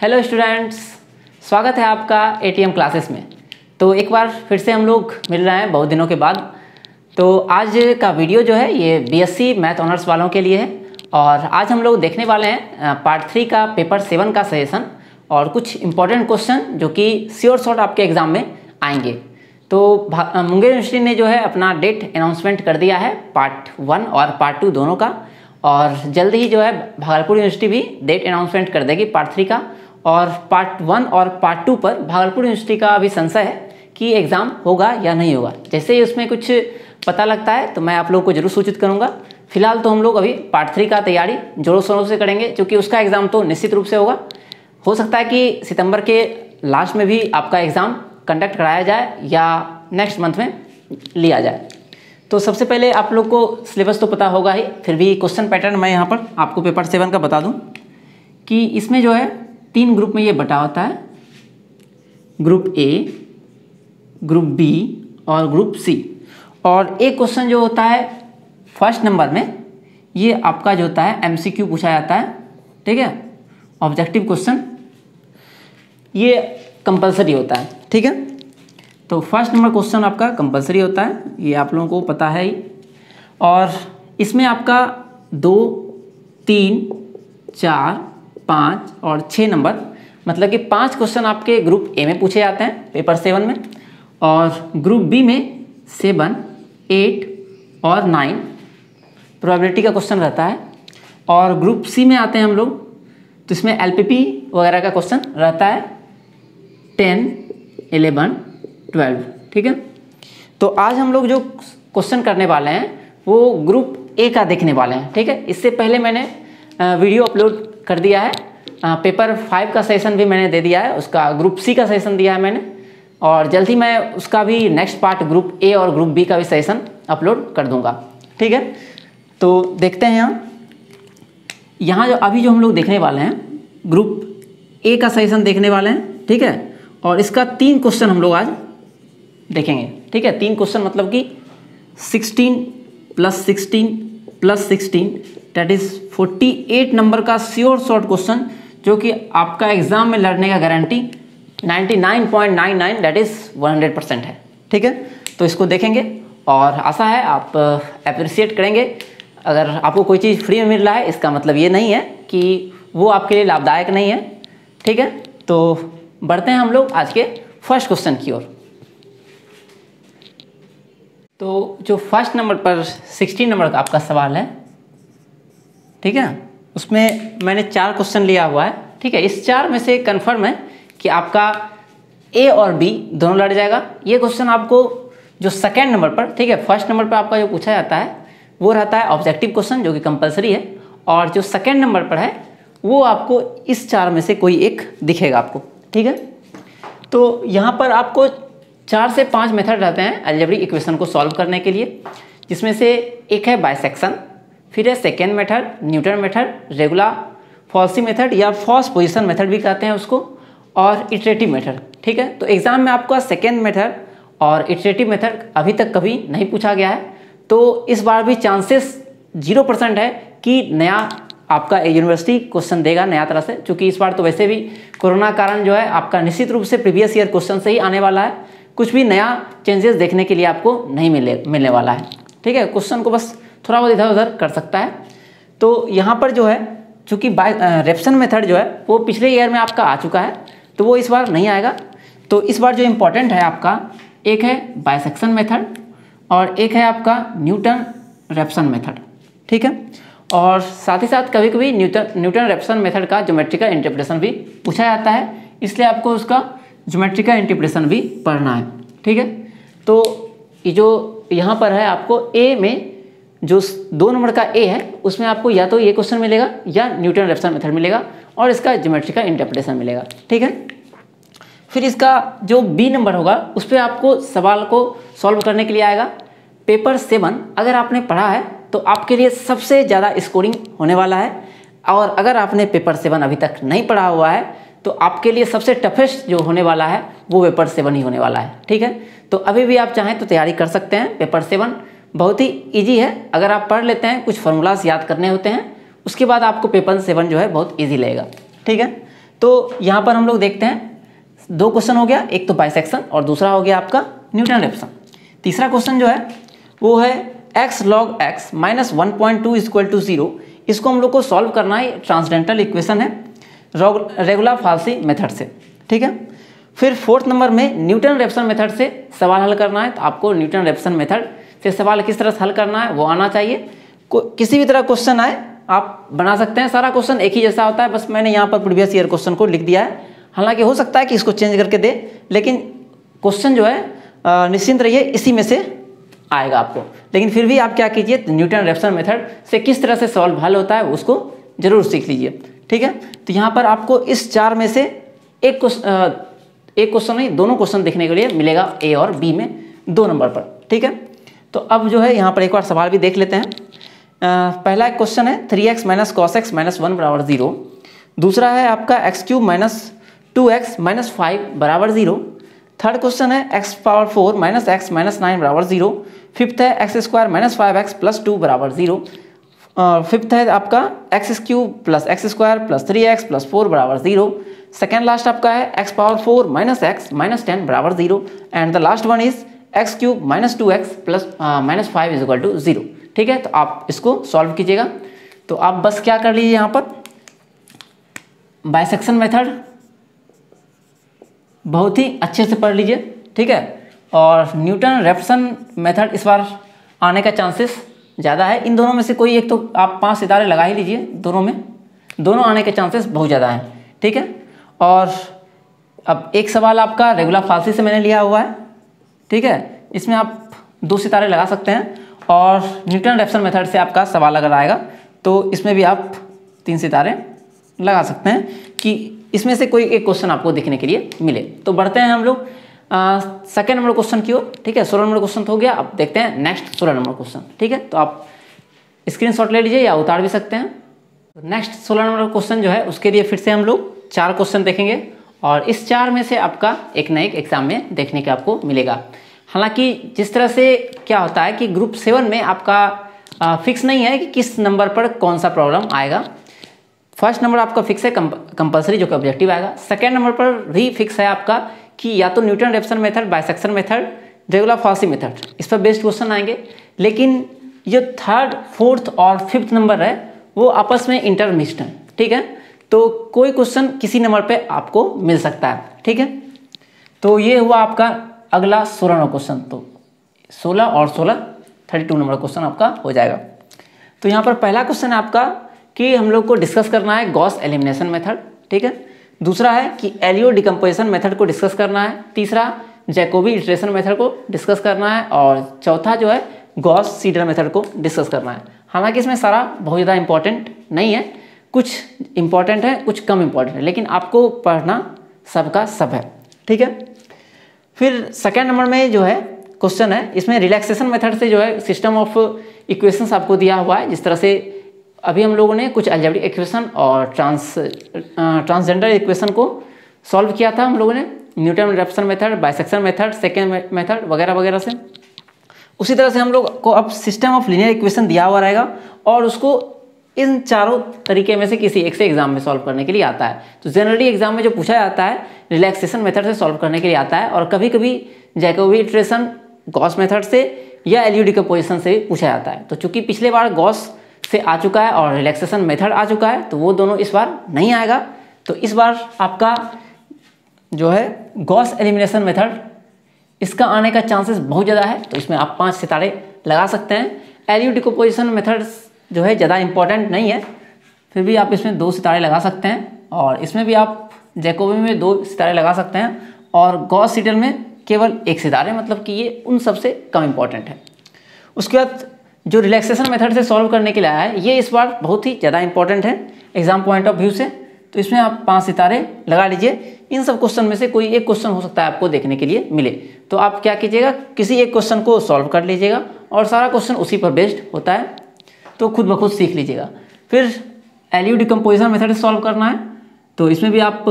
Hello students, स्वागत है आपका एटीएम क्लासेस में। तो एक बार फिर से हम लोग मिल रहे हैं बहुत दिनों के बाद। तो आज का वीडियो जो है ये बीएससी मैथ ऑनर्स वालों के लिए है और आज हम लोग देखने वाले हैं पार्ट 3 का पेपर 7 का सजेशन और कुछ इंपॉर्टेंट क्वेश्चन जो कि श्योर शॉर्ट आपके एग्ज़ाम में आएंगे। तो मुंगेर यूनिवर्सिटी ने जो है अपना डेट अनाउंसमेंट कर दिया है पार्ट 1 और पार्ट 2 दोनों का, और जल्द ही जो है भागलपुर यूनिवर्सिटी भी डेट अनाउंसमेंट कर देगी पार्ट 3 का। और पार्ट 1 और पार्ट 2 पर भागलपुर यूनिवर्सिटी का अभी संशय है कि एग्ज़ाम होगा या नहीं होगा। जैसे ही उसमें कुछ पता लगता है तो मैं आप लोगों को जरूर सूचित करूंगा। फिलहाल तो हम लोग अभी पार्ट 3 का तैयारी जोरों शोरों से करेंगे, क्योंकि उसका एग्ज़ाम तो निश्चित रूप से होगा। हो सकता है कि सितंबर के लास्ट में भी आपका एग्ज़ाम कंडक्ट कराया जाए या नेक्स्ट मंथ में लिया जाए। तो सबसे पहले आप लोग को सिलेबस तो पता होगा ही, फिर भी क्वेश्चन पैटर्न मैं यहाँ पर आपको पेपर 7 का बता दूँ कि इसमें जो है 3 ग्रुप में ये बटा होता है, ग्रुप ए, ग्रुप बी और ग्रुप सी। और एक क्वेश्चन जो होता है फर्स्ट नंबर में, ये आपका जो होता है एमसीक्यू पूछा जाता है, ठीक है, ऑब्जेक्टिव क्वेश्चन, ये कंपलसरी होता है, ठीक है। तो फर्स्ट नंबर क्वेश्चन आपका कंपलसरी होता है, ये आप लोगों को पता है ही। और इसमें आपका 2, 3, 4, 5 और 6 नंबर, मतलब कि 5 क्वेश्चन आपके ग्रुप ए में पूछे जाते हैं पेपर 7 में, और ग्रुप बी में 7, 8 और 9 प्रोबेबिलिटी का क्वेश्चन रहता है। और ग्रुप सी में आते हैं हम लोग, तो इसमें एलपीपी वगैरह का क्वेश्चन रहता है 10, 11, 12, ठीक है। तो आज हम लोग जो क्वेश्चन करने वाले हैं वो ग्रुप ए का देखने वाले हैं, ठीक है। इससे पहले मैंने वीडियो अपलोड कर दिया है, पेपर 5 का सेशन भी मैंने दे दिया है, उसका ग्रुप सी का सेशन दिया है मैंने, और जल्द ही मैं उसका भी नेक्स्ट पार्ट ग्रुप ए और ग्रुप बी का भी सेशन अपलोड कर दूंगा, ठीक है। तो देखते हैं यहाँ जो अभी जो हम लोग देखने वाले हैं ग्रुप ए का सेशन देखने वाले हैं, ठीक है। और इसका 3 क्वेश्चन हम लोग आज देखेंगे, ठीक है। 3 क्वेश्चन मतलब कि 16 + 16 + 16 दैट इज 48 नंबर का श्योर शॉर्ट क्वेश्चन, जो कि आपका एग्जाम में लड़ने का गारंटी 99.99 दैट इज 100% है, ठीक है। तो इसको देखेंगे और आशा है आप अप्रिशिएट करेंगे। अगर आपको कोई चीज़ फ्री में मिल रहा है, इसका मतलब ये नहीं है कि वो आपके लिए लाभदायक नहीं है, ठीक है। तो बढ़ते हैं हम लोग आज के फर्स्ट क्वेश्चन की ओर। तो जो फर्स्ट नंबर पर 16 नंबर का आपका सवाल है, ठीक है, उसमें मैंने 4 क्वेश्चन लिया हुआ है, ठीक है। इस 4 में से कंफर्म है कि आपका ए और बी दोनों लड़ जाएगा। ये क्वेश्चन आपको जो सेकेंड नंबर पर, ठीक है, फर्स्ट नंबर पर आपका जो पूछा जाता है वो रहता है ऑब्जेक्टिव क्वेश्चन, जो कि कंपलसरी है, और जो सेकेंड नंबर पर है वो आपको इस 4 में से कोई एक दिखेगा आपको, ठीक है। तो यहाँ पर आपको 4 से 5 मेथड रहते हैं अलजेब्रिक इक्वेशन को सॉल्व करने के लिए, जिसमें से एक है बाइसेक्शन, फिर है second method Newton method, regular falsies method या फॉल्स पोजीशन मेथड भी कहते हैं उसको, और इटरेटिव मेथड, ठीक है। तो एग्जाम में आपका सेकेंड मेथड और इटरेटिव मेथड अभी तक कभी नहीं पूछा गया है, तो इस बार भी चांसेस 0% है कि नया आपका यूनिवर्सिटी क्वेश्चन देगा नया तरह से, क्योंकि इस बार तो वैसे भी कोरोना कारण जो है आपका निश्चित रूप से प्रीवियस ईयर क्वेश्चन से ही आने वाला है, कुछ भी नया चेंजेस देखने के लिए आपको नहीं मिलने वाला है, ठीक है। क्वेश्चन को बस थोड़ा बहुत इधर उधर कर सकता है। तो यहाँ पर जो है चूँकि रेप्सन मेथड जो है वो पिछले ईयर में आपका आ चुका है, तो वो इस बार नहीं आएगा। तो इस बार जो इम्पोर्टेंट है आपका, एक है बाइसेक्शन मेथड और एक है आपका न्यूटन रेप्सन मेथड, ठीक है। और साथ ही साथ कभी कभी न्यूटन रेप्सन मेथड का ज्योमेट्रिकल इंटरप्रिटेशन भी पूछा जाता है, इसलिए आपको उसका ज्योमेट्रिकल इंटरप्रिटेशन भी पढ़ना है, ठीक है। तो ये जो यहाँ पर है आपको ए में जो 2 नंबर का ए है, उसमें आपको या तो ये क्वेश्चन मिलेगा या न्यूटन रेप्सन मेथड मिलेगा और इसका ज्योमेट्रिकल इंटरप्रिटेशन मिलेगा, ठीक है। फिर इसका जो बी नंबर होगा उस पर आपको सवाल को सॉल्व करने के लिए आएगा। पेपर 7 अगर आपने पढ़ा है तो आपके लिए सबसे ज़्यादा स्कोरिंग होने वाला है, और अगर आपने पेपर 7 अभी तक नहीं पढ़ा हुआ है तो आपके लिए सबसे टफेस्ट जो होने वाला है वो पेपर 7 ही होने वाला है, ठीक है। तो अभी भी आप चाहें तो तैयारी कर सकते हैं। पेपर 7 बहुत ही ईजी है, अगर आप पढ़ लेते हैं, कुछ फार्मूलाज याद करने होते हैं, उसके बाद आपको पेपर 7 जो है बहुत ईजी लगेगा, ठीक है। तो यहाँ पर हम लोग देखते हैं 2 क्वेश्चन हो गया, एक तो बाइसेक्शन और दूसरा हो गया आपका न्यूटन रेफ्सन। तीसरा क्वेश्चन जो है वो है x log x minus 1.2 equal to 0। इसको हम लोग को सॉल्व करना है, ट्रांसडेंटल इक्वेशन है रेगुलर फाल्सी मेथड से, ठीक है। फिर 4th नंबर में न्यूटन रेफ्सन मेथड से सवाल हल करना है। तो आपको न्यूटन रेफ्सन मेथड से सवाल किस तरह से हल करना है वो आना चाहिए। किसी भी तरह क्वेश्चन आए आप बना सकते हैं, सारा क्वेश्चन एक ही जैसा होता है, बस मैंने यहाँ पर प्रीवियस ईयर क्वेश्चन को लिख दिया है। हालांकि हो सकता है कि इसको चेंज करके दे, लेकिन क्वेश्चन जो है निश्चिंत रहिए इसी में से आएगा आपको। लेकिन फिर भी आप क्या कीजिए, तो न्यूटन रेफ्सन मेथड से किस तरह से सॉल्व हल होता है उसको जरूर सीख लीजिए, ठीक है। तो यहाँ पर आपको इस 4 में से एक क्वेश्चन नहीं, दोनों क्वेश्चन देखने के लिए मिलेगा A और B में 2 नंबर पर, ठीक है। तो अब जो है यहाँ पर एक बार सवाल भी देख लेते हैं। पहला एक क्वेश्चन है 3x minus cos x minus 1 बराबर 0। दूसरा है आपका x³ माइनस 2x माइनस 5 बराबर 0। थर्ड क्वेश्चन है x power 4 minus x minus 9 बराबर 0। फिफ्थ है x² माइनस 5x प्लस 2 बराबर 0। फिफ्थ है आपका x³ plus x² plus 3x plus 4 बराबर 0। सेकेंड लास्ट आपका है x power 4 minus x minus 10 बराबर 0। And the last one is x³ minus 2x plus minus 5 is equal to 0, ठीक है। तो आप इसको सॉल्व कीजिएगा। तो आप बस क्या कर लीजिए, यहाँ पर बाइसेक्शन मेथड बहुत ही अच्छे से पढ़ लीजिए, ठीक है। और न्यूटन रेफ्सन मेथड इस बार आने का चांसेस ज़्यादा है। इन दोनों में से कोई एक तो आप 5 सितारे लगा ही लीजिए, दोनों आने के चांसेस बहुत ज़्यादा हैं, ठीक है। और अब एक सवाल आपका रेगुलर फाल्सी से मैंने लिया हुआ है, ठीक है। इसमें आप 2 सितारे लगा सकते हैं। और न्यूटन रेफ्सन मेथड से आपका सवाल अगर आएगा तो इसमें भी आप 3 सितारे लगा सकते हैं कि इसमें से कोई एक क्वेश्चन आपको देखने के लिए मिले। तो बढ़ते हैं हम लोग सेकेंड नंबर क्वेश्चन की ओर, ठीक है। 16 नंबर क्वेश्चन तो हो गया, अब देखते हैं नेक्स्ट 16 नंबर क्वेश्चन, ठीक है। तो आप स्क्रीनशॉट ले लीजिए या उतार भी सकते हैं। नेक्स्ट 16 नंबर क्वेश्चन जो है उसके लिए फिर से हम लोग 4 क्वेश्चन देखेंगे और इस 4 में से आपका एक ना एक एग्जाम में देखने के आपको मिलेगा। हालांकि जिस तरह से क्या होता है कि ग्रुप 7 में आपका फिक्स नहीं है कि किस नंबर पर कौन सा प्रॉब्लम आएगा। फर्स्ट नंबर आपका फिक्स है कंपलसरी जो कि ऑब्जेक्टिव आएगा। सेकेंड नंबर पर भी फिक्स है आपका कि या तो Newton Raphson method, bisection method, regular falsi method, इस पर बेस्ड क्वेश्चन आएंगे। लेकिन जो 3rd, 4th और 5th नंबर है वो आपस में इंटरमिक्स्ड है, ठीक है। तो कोई क्वेश्चन किसी नंबर पे आपको मिल सकता है, ठीक है। तो ये हुआ आपका अगला 16 नंबर क्वेश्चन। तो 16 और 16 32 नंबर क्वेश्चन आपका हो जाएगा। तो यहाँ पर पहला क्वेश्चन है आपका कि हम लोग को डिस्कस करना है गॉस एलिमिनेशन मेथड, ठीक है। दूसरा है कि एलियो डिकम्पोजिशन मेथड को डिस्कस करना है। तीसरा जैकोबी इटरेशन मेथड को डिस्कस करना है। और चौथा जो है गॉस सीडल मेथड को डिस्कस करना है। हालांकि इसमें सारा बहुत ज़्यादा इंपॉर्टेंट नहीं है, कुछ इंपॉर्टेंट है कुछ कम इंपॉर्टेंट है, लेकिन आपको पढ़ना सबका सब है, ठीक है। फिर सेकेंड नंबर में जो है क्वेश्चन है इसमें रिलैक्सेशन मेथड से जो है सिस्टम ऑफ इक्वेशंस आपको दिया हुआ है। जिस तरह से अभी हम लोगों ने कुछ अलजेब्रिक इक्वेशन और ट्रांसजेंडर इक्वेशन को सॉल्व किया था हम लोगों ने Newton Raphson method, bisection method, secant method वगैरह वगैरह से। उसी तरह से हम लोग को अब सिस्टम ऑफ लीनियर इक्वेशन दिया हुआ रहेगा और उसको इन चारों तरीके में से किसी एक से एग्जाम में सॉल्व करने के लिए आता है। तो जनरली एग्जाम में जो पूछा जाता है रिलैक्सेशन मेथड से सॉल्व करने के लिए आता है और कभी कभी जैकोबी इटरेशन गॉस मेथड से या एलियो डिकम्पोजिशन से पूछा जाता है। तो चूंकि पिछले बार गॉस से आ चुका है और रिलैक्सेशन मेथड आ चुका है तो वो दोनों इस बार नहीं आएगा। तो इस बार आपका जो है गॉस एलिमिनेशन मेथड इसका आने का चांसेस बहुत ज़्यादा है। तो इसमें आप 5 सितारे लगा सकते हैं। एलियो डिकम्पोजिशन मेथड जो है ज़्यादा इंपॉर्टेंट नहीं है, फिर भी आप इसमें 2 सितारे लगा सकते हैं और इसमें भी आप जैकोबी में 2 सितारे लगा सकते हैं और गॉस सीडल में केवल 1 सितारे, मतलब कि ये उन सबसे कम इंपॉर्टेंट है। उसके बाद जो रिलैक्सेशन मेथड से सॉल्व करने के लिए आया है ये इस बार बहुत ही ज़्यादा इंपॉर्टेंट है एग्जाम पॉइंट ऑफ व्यू से। तो इसमें आप 5 सितारे लगा लीजिए। इन सब क्वेश्चन में से कोई एक क्वेश्चन हो सकता है आपको देखने के लिए मिले। तो आप क्या कीजिएगा, किसी एक क्वेश्चन को सॉल्व कर लीजिएगा और सारा क्वेश्चन उसी पर बेस्ड होता है, तो खुद ब खुद सीख लीजिएगा। फिर एलियो डिकम्पोजिशन मेथड से सॉल्व करना है तो इसमें भी आप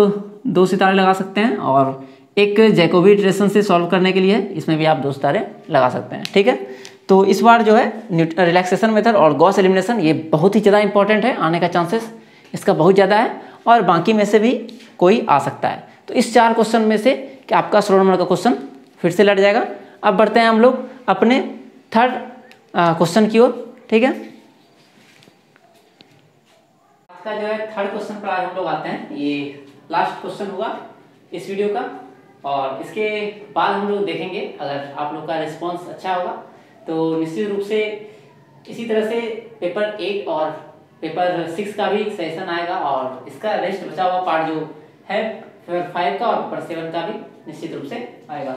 2 सितारे लगा सकते हैं और एक जैकोबी इटरेशन से सॉल्व करने के लिए इसमें भी आप 2 सितारे लगा सकते हैं, ठीक है। तो इस बार जो है रिलैक्सेशन मेथड और गॉस एलिमिनेशन ये बहुत ही ज़्यादा इंपॉर्टेंट है, आने का चांसेस इसका बहुत ज़्यादा है। और बाकी में से भी कोई आ सकता है। तो इस 4 क्वेश्चन में से कि आपका 16 नंबर का क्वेश्चन फिर से लट जाएगा। अब बढ़ते हैं हम लोग अपने थर्ड क्वेश्चन की ओर। ठीक है, आज का जो है थर्ड क्वेश्चन पर आज हम लोग आते हैं। ये लास्ट क्वेश्चन होगा इस वीडियो का, और इसके बाद हम लोग देखेंगे अगर आप लोग का रिस्पांस अच्छा होगा तो निश्चित रूप से इसी तरह से पेपर 8 और पेपर 6 का भी सेशन आएगा, और इसका रेस्ट बचा हुआ पार्ट जो है पेपर 5 का और पेपर 7 का भी निश्चित रूप से आएगा।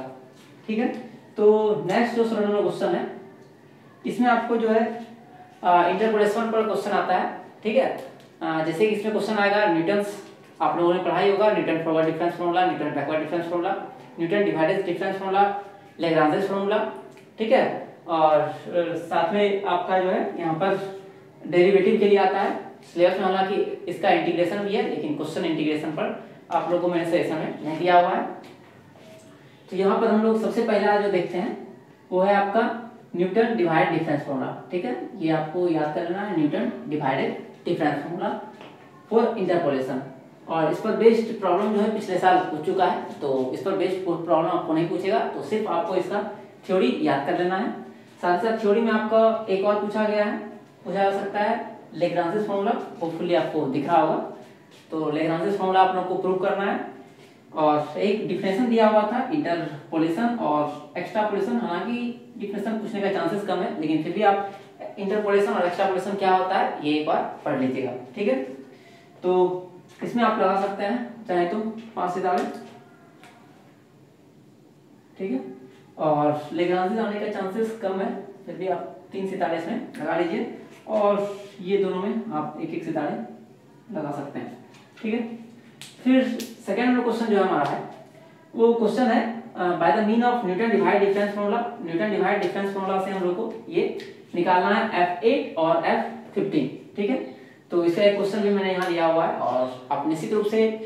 ठीक है, तो नेक्स्ट जो 16 नंबर क्वेश्चन है इसमें आपको जो है इंटरपोलेशन पर क्वेश्चन आता है। ठीक है, जैसे कि इसमें क्वेश्चन आएगा न्यूटन्स, आप लोगों ने पढ़ाई होगा Newton forward difference formula, Newton backward difference formula, Newton divided difference formula, Lagrange's formula. ठीक है, और साथ में आपका जो है यहाँ पर डेरिवेटिव के लिए आता है सिलेबस में, हालांकि इसका इंटीग्रेशन भी है लेकिन क्वेश्चन इंटीग्रेशन पर आप लोगों को मैंने सेशन में नहीं दिया हुआ है। तो यहाँ पर हम लोग सबसे पहला जो देखते हैं वो है आपका न्यूटन डिवाइड डिफरेंस फार्मूला। ठीक है, ये आपको याद कर लेना है, Newton divided difference formula for interpolation. और इस पर बेस्ड प्रॉब्लम जो है पिछले साल पूछ चुका है, तो इस पर बेस्ड प्रॉब्लम आपको नहीं पूछेगा, तो सिर्फ आपको इसका थ्योरी याद कर लेना है। साथ ही साथ थ्योरी में आपका एक और पूछा जा सकता है लैग्रांजेस फार्मूला, होपफुली आपको दिख रहा होगा। तो लैग्रांजेस फार्मूला आप लोग को प्रूव करना है, और एक डिफिनेशन दिया हुआ था इंटरपोलेशन और एक्सट्रापोलेशन। हालांकि डिफिनेशन पूछने का चांसेस कम है, लेकिन फिर भी आप इंटरपोलेशन और एक्सट्रापोलेशन क्या होता है ये एक बार पढ़ लीजिएगा। ठीक है, तो इसमें आप लगा सकते हैं चाहे तो 5 सितारे। ठीक है, और लैग्रांजेस आने का चांसेस कम है, फिर भी आप 3 सितारे इसमें लगा लीजिए, और ये दोनों में आप 1-1 सितारे लगा सकते हैं। ठीक है, फिर सेकेंड नंबर क्वेश्चन जो हमारा है वो क्वेश्चन है by the mean of Newton divide difference formula. Newton divide difference formula से हम लोग को ये निकालना है F8 और F15। ठीक है, तो इसका एक क्वेश्चन भी मैंने यहाँ दिया हुआ है, और आप निश्चित रूप से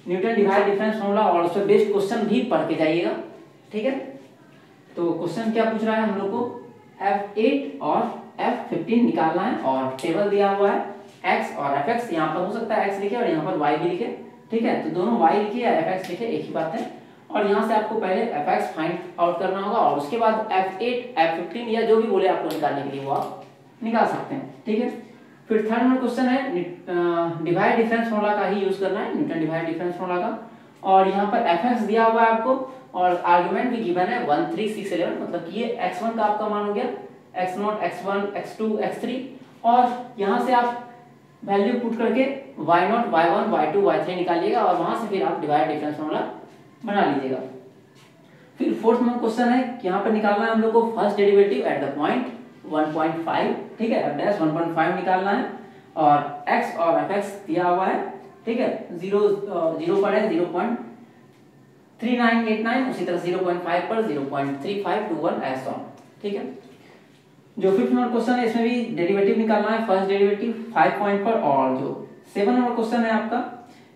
न्यूटन डिवाइड डिफरेंस फार्मूला और उस पर बेस्ड क्वेश्चन भी पढ़ के जाइएगा। ठीक है, तो क्वेश्चन क्या पूछ रहा है हम लोग को F8 और F15 निकालना है, और टेबल दिया हुआ है x और fx। यहाँ पर हो सकता है x लिखे और यहाँ पर y भी लिखे। ठीक है, तो दोनों y लिखे या fx लिखे एक ही बात है, और यहाँ से आपको पहले fx फाइंड आउट करना होगा, और उसके बाद F8 F15 या जो भी बोले आपको निकालने के लिए वो आप निकाल सकते हैं। ठीक है, फिर थर्ड नंबर क्वेश्चन है डिवाइड डिफरेंस फार्मूला का ही यूज करना है, न्यूटन डिवाइड डिफरेंस फार्मूला का, और यहाँ पर fx दिया हुआ है आपको, और आर्गुमेंट भी गिवन है 1 3 6 11, मतलब कि ये x1 का आपका मान हो गया, x0 x1 x2 x3, और यहाँ से आप वैल्यू पुट करके y0 y1 y2 y3 निकालिएगा, और वहां से फिर आप डिवाइड डिफरेंस फार्मूला बना लीजिएगा। फिर फोर्थ नंबर क्वेश्चन है कि यहाँ पर निकालना है हम लोग को first derivative at the point 1.5। ठीक है, f डैश 1.5 निकालना है, और x और fx दिया हुआ है। ठीक है, 0 पर है 0.3989, उसी तरह 0.5 पर 0.3521 ऐसा। ठीक है, जो फिफ्थ नंबर क्वेश्चन है इसमें भी डेरिवेटिव निकालना है, फर्स्ट डेरिवेटिव 5 पॉइंट पर, और जो 7 नंबर क्वेश्चन है आपका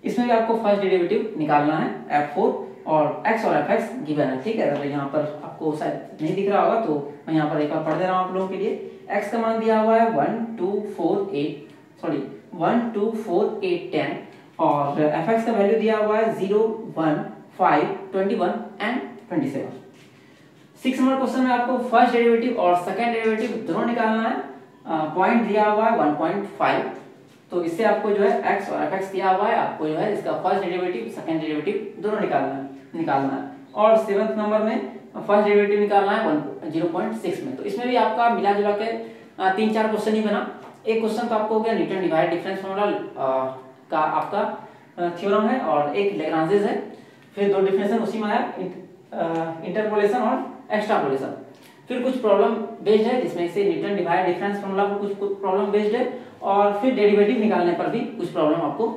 इसमें भी आपको फर्स्ट डेरिवेटिव निकालना है F4, और x और fx गिवन है। ठीक है, अगर यहाँ पर आपको शायद नहीं दिख रहा होगा तो मैं यहाँ पर एक बार पढ़ दे रहा हूँ आप लोगों के लिए। x का मान दिया हुआ है 1 2 4 8 10, और fx का वैल्यू दिया हुआ है 0 1 5 21 एंड 27। 6 नंबर क्वेश्चन में आपको फर्स्ट डेरिवेटिव और सेकंड डेरिवेटिव दोनों निकालना है। पॉइंट दिया हुआ है 1.5, तो इससे आपको जो है x और fx दिया हुआ है, आपको जो है इसका फर्स्ट डेरिवेटिव सेकंड डेरिवेटिव दोनों निकालना है। और 7th नंबर में फर्स्ट डेरिवेटिव निकालना है 0.6 में। तो इसमें भी आपका मिला जुला के 3-4 क्वेश्चन ही बना। एक क्वेश्चन तो आपको हो गया न्यूटन डिवाइड डिफरेंस फार्मूला का आपका थ्योरम है, और एक लैग्रांजेस है, फिर 2 डिफिनेशन उसी में आया, इंटरपोलेशन और एक्सट्रापोलेशन। फिर कुछ प्रॉब्लम बेस्ड है जिसमें से न्यूटन डिवाइड डिफरेंस फार्मूला पर कुछ प्रॉब्लम बेस्ड है, और फिर डेरिवेटिव निकालने पर भी कुछ प्रॉब्लम आपको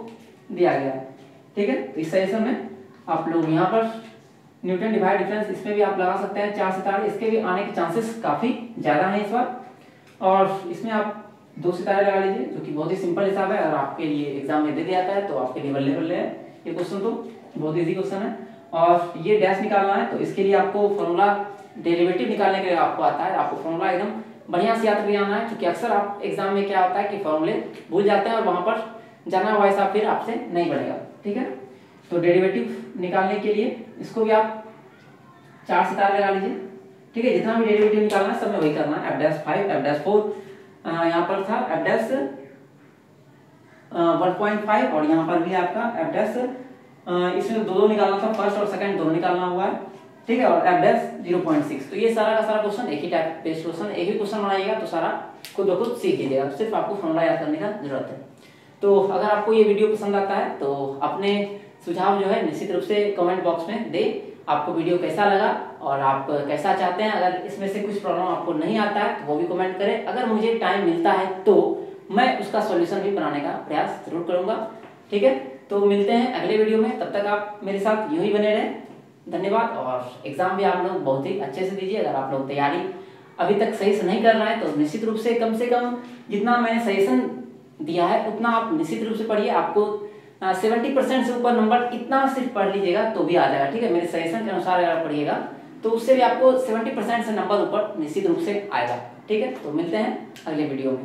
दिया गया है। ठीक है, इस सेशन में आप लोग यहाँ पर न्यूटन डिवाइड डिफरेंस इसमें भी आप लगा सकते हैं 4 सितारे, इसके भी आने के चांसेस काफ़ी ज़्यादा हैं इस बार, और इसमें आप 2 सितारे लगा लीजिए, जो कि बहुत ही सिंपल हिसाब है। अगर आपके लिए एग्जाम में दे दिया जाता है तो आपके लिए अवेलेबल है ये क्वेश्चन, तो बहुत ईजी क्वेश्चन है। और ये डैश निकालना है, तो इसके लिए आपको फॉर्मूला डेरिवेटिव निकालने के लिए आपको आता है, आपको फॉर्मूला एकदम बढ़िया से याद भी आना है, क्योंकि अक्सर आप एग्जाम में क्या होता है कि फॉर्मूले भूल जाते हैं और वहां पर जाना वैसा फिर आपसे नहीं बढ़ेगा, ठीक है। तो डेरिवेटिव निकालने के लिए इसको भी आप 4 सितारे लगा लीजिए, ठीक है। जितना भी डेरिवेटिव निकालना है सब में वही करना है, f'5 f'4 यहाँ पर था f' 1.5 और यहाँ पर भी आपका f' इसमें दो निकालना था, फर्स्ट और सेकंड दोनों निकालना हुआ है, ठीक है। और f' 0.6। तो ये सारा का सारा क्वेश्चन एक ही टाइप बेस्ड क्वेश्चन, एक ही क्वेश्चन बनाइएगा तो सारा खुद ब खुद सीख लीजिएगा, सिर्फ आपको फॉर्मूला याद करने का जरूरत है। तो अगर आपको ये वीडियो पसंद आता है तो अपने सुझाव जो है निश्चित रूप से कमेंट बॉक्स में दे, आपको वीडियो कैसा लगा और आप कैसा चाहते हैं। अगर इसमें से कुछ प्रॉब्लम आपको नहीं आता है तो वो भी कमेंट करें, अगर मुझे टाइम मिलता है तो मैं उसका सॉल्यूशन भी बनाने का प्रयास जरूर करूंगा, ठीक है। तो मिलते हैं अगले वीडियो में, तब तक आप मेरे साथ यूं ही बने रहें। धन्यवाद। और एग्जाम भी आप लोग बहुत ही अच्छे से दीजिए। अगर आप लोग तैयारी अभी तक सही से नहीं कर रहे हैं तो निश्चित रूप से कम जितना मैंने सजेशन दिया है उतना आप निश्चित रूप से पढ़िए। आपको 70% से ऊपर नंबर इतना सिर्फ पढ़ लीजिएगा तो भी आ जाएगा, ठीक है। मेरे सजेशन के अनुसार अगर आप पढ़िएगा तो उससे भी आपको 70% से नंबर ऊपर निश्चित रूप से आएगा, ठीक है। तो मिलते हैं अगले वीडियो में।